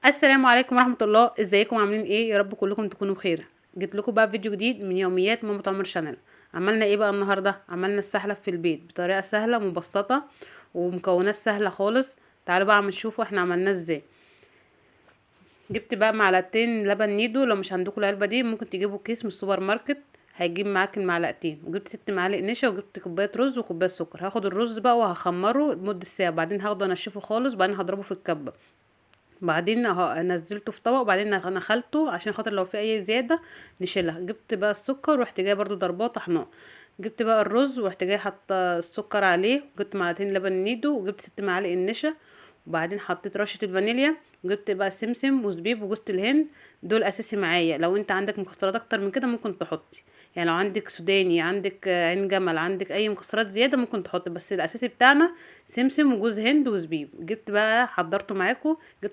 السلام عليكم ورحمة الله، ازيكم عاملين ايه؟ يا رب كلكم تكونوا بخير. جيت لكم بقى فيديو جديد من يوميات ماما تامر شانل. عملنا ايه بقى النهارده؟ عملنا السحلب في البيت بطريقة سهلة مبسطة ومكونات سهلة خالص. تعالوا بقى نشوفوا احنا عملناه ازاي. جبت بقى معلقتين لبن نيدو، لو مش عندكم العلبة دي ممكن تجيبوا كيس من السوبر ماركت، هيجيب معاك المعلقتين. وجبت 6 معالق نشا، وجبت كوبايه رز وكوبايه سكر. هاخد الرز بقى وهخمره لمده ساعه، بعدين هاخده انشفه خالص، بعدين هضربه في الكبه، بعدين نزلته في طبق، وبعدين نخلته عشان خاطر لو في اي زياده نشيلها. جبت بقى السكر ورحت جايه برضو ضرباه طحناه. جبت بقى الرز ورحت جايه حاطه السكر عليه، وجبت معلقتين لبن نيدو، وجبت 6 معالق النشا، وبعدين حطيت رشه الفانيليا، وجبت بقى سمسم وزبيب وجوز الهند. دول اساسي معايا. لو انت عندك مكسرات اكتر من كده ممكن تحطي، يعني لو عندك سوداني، عندك عين جمل، عندك اي مكسرات زياده ممكن تحطي، بس الاساسي بتاعنا سمسم وجوز هند وزبيب. جبت بقى حضرته معاكم. جبت